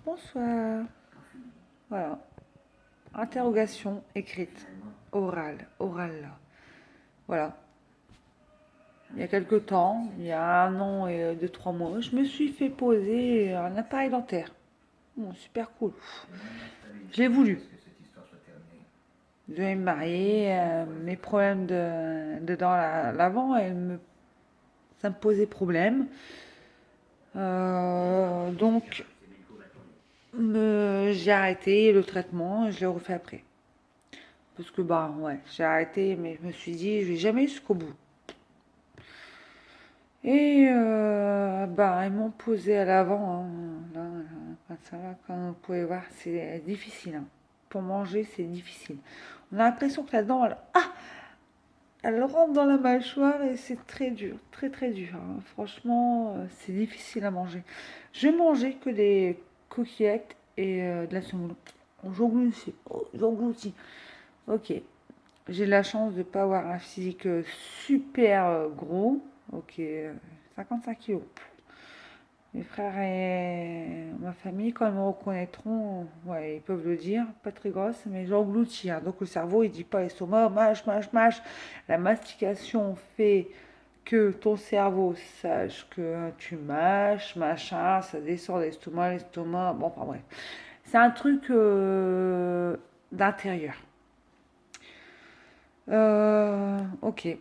Bonsoir. Voilà. Interrogation écrite. Orale. Voilà. Il y a quelque temps, il y a 1 an et 2, 3 mois, je me suis fait poser un appareil dentaire. Bon, super cool. Je l'ai voulu. Je vais me marier, mes problèmes de dents l'avant, ça me posait problème. Donc, j'ai arrêté le traitement, je l'ai refait après. Parce que, bah, ouais, j'ai arrêté, mais je me suis dit, je vais jamais jusqu'au bout. Et, bah, ils m'ont posé à l'avant, hein. Là, ça va, comme vous pouvez voir, c'est difficile, hein. Pour manger, c'est difficile. On a l'impression que la dent, elle rentre dans la mâchoire et c'est très dur, très très dur, hein. Franchement, c'est difficile à manger. Je mangeais que des coquillettes et de la semoule. J'engloutis. J'engloutis. Ok. J'ai la chance de ne pas avoir un physique super gros. Ok, 55 kilos. Mes frères et ma famille, quand ils me reconnaîtront, ouais, ils peuvent le dire, pas très grosse, mais j'engloutis, hein. Donc le cerveau, il dit pas l'estomac, mâche, mâche, mâche. La mastication fait que ton cerveau sache que tu mâches, machin, ça descend de l'estomac, bon, enfin bref. C'est un truc d'intérieur. Ok.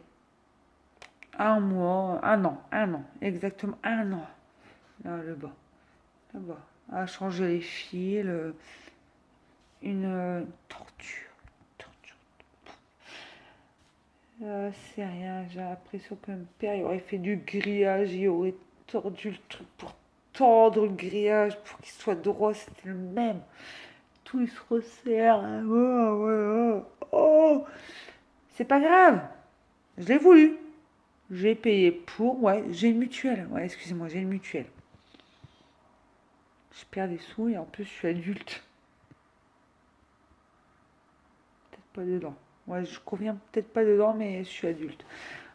1 mois, 1 an, exactement 1 an. Là, le bas, le bas. À changer les fils, une torture, torture. C'est rien, j'ai l'impression que mon père il aurait fait du grillage, il aurait tordu le truc pour tordre le grillage, pour qu'il soit droit, c'était le même. Tout il se resserre, hein. Oh, oh, oh. Oh. C'est pas grave, je l'ai voulu. J'ai payé pour, ouais, j'ai une mutuelle. Ouais, excusez-moi, j'ai une mutuelle. Je perds des sous et en plus je suis adulte. Peut-être pas dedans. Ouais, je conviens peut-être pas dedans, mais je suis adulte.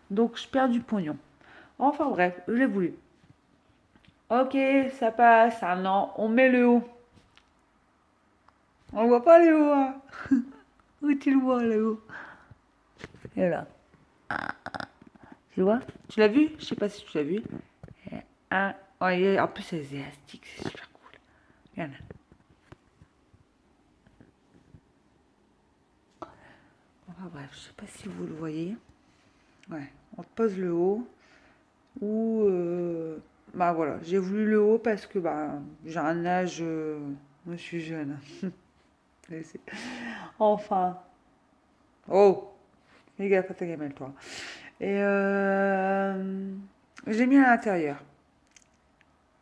Donc je perds du pognon. Enfin bref, je l'ai voulu. Ok, ça passe. 1 an, on met le haut. On voit pas le haut, hein. Où tu le vois, le haut? Et là. Tu vois? Tu l'as vu? Je sais pas si tu l'as vu. Un. Ouais, en plus, c'est des élastiques, c'est super cool. Regarde. Enfin bref, je sais pas si vous le voyez. Ouais, on te pose le haut. Ou bah voilà, j'ai voulu le haut parce que bah j'ai un âge, je suis jeune. Enfin, oh, fais gaffe à ta gamelle toi. Et j'ai mis à l'intérieur.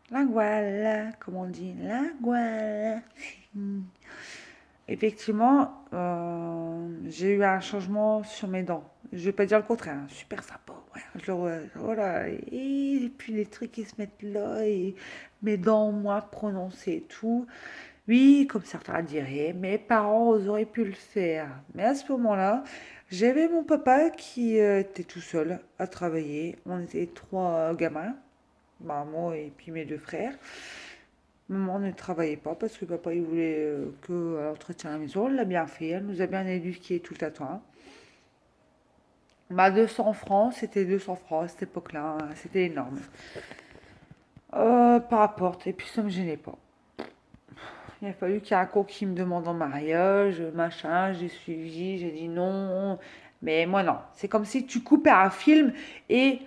La gouaille, comme on dit, la gouaille. Effectivement, j'ai eu un changement sur mes dents. Je vais pas dire le contraire, hein. Super sympa. Ouais, voilà. Et puis les trucs qui se mettent là, et mes dents moins prononcées et tout. Oui, comme certains diraient, mes parents auraient pu le faire. Mais à ce moment-là, j'avais mon papa qui était tout seul à travailler. On était 3 gamins, bah, moi et puis mes 2 frères. Maman ne travaillait pas parce que papa il voulait que entretient à la maison. Elle l'a bien fait, elle nous a bien éduqués tout à temps. Bah 200 francs, c'était 200 francs à cette époque-là, hein. C'était énorme. Par rapport, et puis ça me gênait pas. Il a fallu qu'il y ait un con qui me demande en mariage, machin, j'ai suivi, j'ai dit non. Mais moi non, c'est comme si tu coupais un film et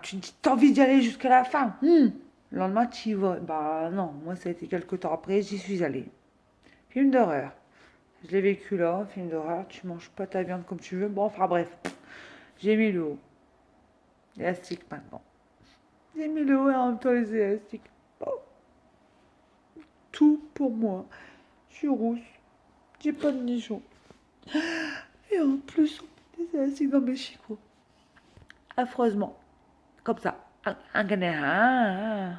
tu dis t'as envie d'y aller jusqu'à la fin. Le lendemain tu y vas. Bah non, moi ça a été quelques temps après, j'y suis allée. Film d'horreur. Je l'ai vécu là, film d'horreur, tu manges pas ta viande comme tu veux. Bon, enfin bref, j'ai mis le haut. Élastique maintenant. J'ai mis le haut et en même temps les élastiques. Oh, tout pour moi. Je suis rousse, j'ai pas de nichon. Et en plus, on met des élastiques dans mes chicots. Affreusement. Comme ça. Un gamin.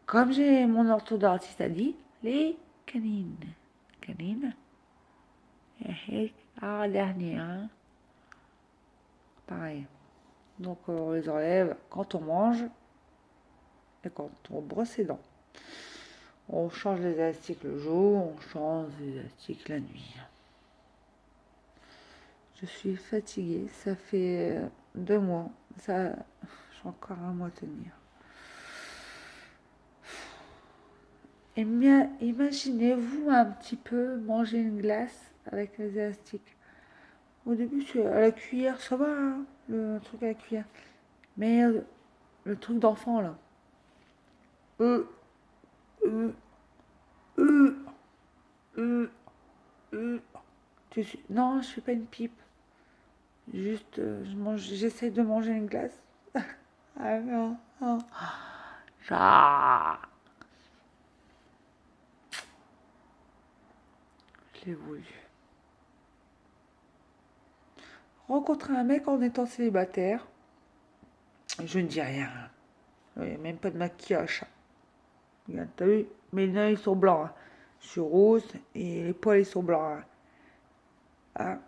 Comme j'ai mon orthodontiste a dit, les canines. Canines. Et dernier, hein. Pareil. Donc on les enlève quand on mange. et quand on brosse les dents. On change les élastiques le jour, on change les élastiques la nuit. Je suis fatiguée, ça fait 2 mois. Ça, j'ai encore un mois à tenir. Et bien, imaginez-vous un petit peu manger une glace avec les élastiques. Au début, c'est à la cuillère, ça va, hein, le truc à la cuillère. Mais le truc d'enfant, là. Euh, euh, euh, euh, euh. Non, je fais pas une pipe. Juste, j'essaie de manger une glace. Ah non, non. Ah, je l'ai voulu. Rencontrer un mec en étant célibataire, je ne dis rien. Il n'y a même pas de maquillage. Regarde, t'as vu? Mes nails ils sont blancs, hein. Je suis rose et les poils ils sont blancs, hein. Ah,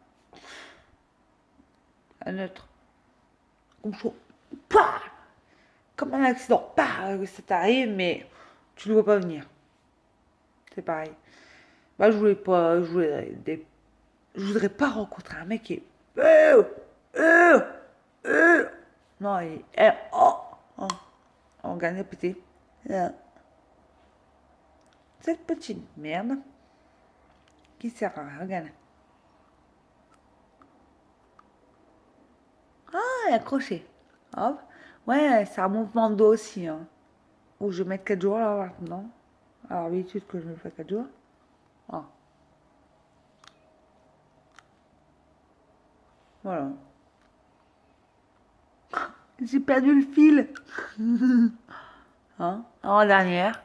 un neutre. Comme chaud. Pah, comme un accident. Pah, ça t'arrive, mais tu ne le vois pas venir. C'est pareil. Bah, je voudrais pas rencontrer un mec qui est. Euh, euh. Non, oh, oh, on gagne à péter. Cette petite merde qui sert à rien, regarde. Ah, accroché. Hop. Ouais, c'est un mouvement de dos aussi, hein. Ou je vais mettre 4 jours là, non? Alors, d'habitude que je me fais 4 jours. Ah, voilà. J'ai perdu le fil. Hein? En dernière.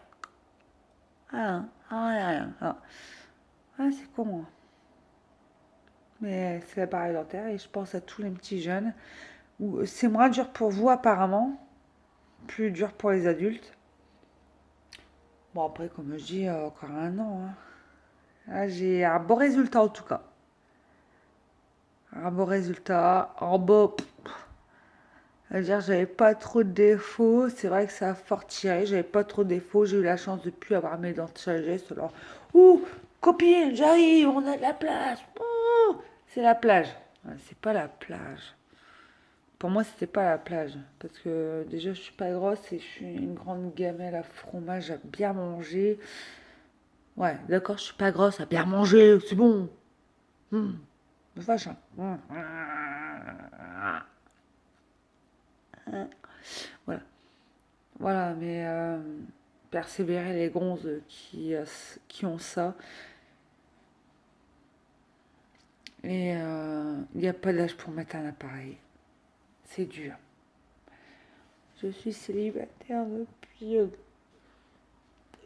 Ah, en dernière. Ah, ah c'est con, hein. Mais c'est l'appareil dentaire et je pense à tous les petits jeunes. C'est moins dur pour vous apparemment, plus dur pour les adultes. Bon après comme je dis, encore un an, hein. Ah, j'ai un bon résultat en tout cas. Un bon résultat, en beau. C'est-à-dire j'avais pas trop de défauts. C'est vrai que ça a fort tiré. J'avais pas trop de défauts. J'ai eu la chance de plus avoir mes dents de sagesse. Alors, ouh, copine, j'arrive, on a de la place. Ouh, c'est la plage. Ouais, c'est pas la plage. Pour moi, c'était pas la plage. Parce que déjà, je suis pas grosse et je suis une grande gamelle à fromage à bien manger. Ouais, d'accord, je suis pas grosse à bien manger, c'est bon. Hum, vache, hein. Voilà. Voilà, mais persévérer les gonzes qui ont ça. Et il n'y a pas d'âge pour mettre un appareil. C'est dur. Je suis célibataire depuis.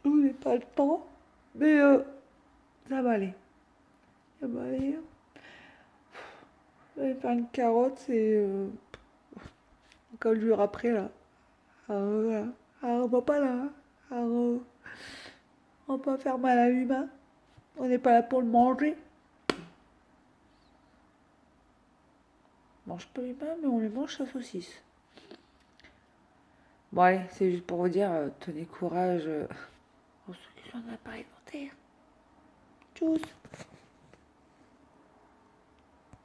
Je n'ai pas le temps. Mais ça va aller. Ça va aller. Je vais faire une carotte et comme jour après là. Alors, voilà. Alors, on va pas là, hein. Alors, on va pas faire mal à l'humain. On n'est pas là pour le manger. On mange pas l'humain, mais on lui mange sa saucisse. Bon, allez, c'est juste pour vous dire, tenez courage pour ceux qui ont un appareil dentaire. Tchuss!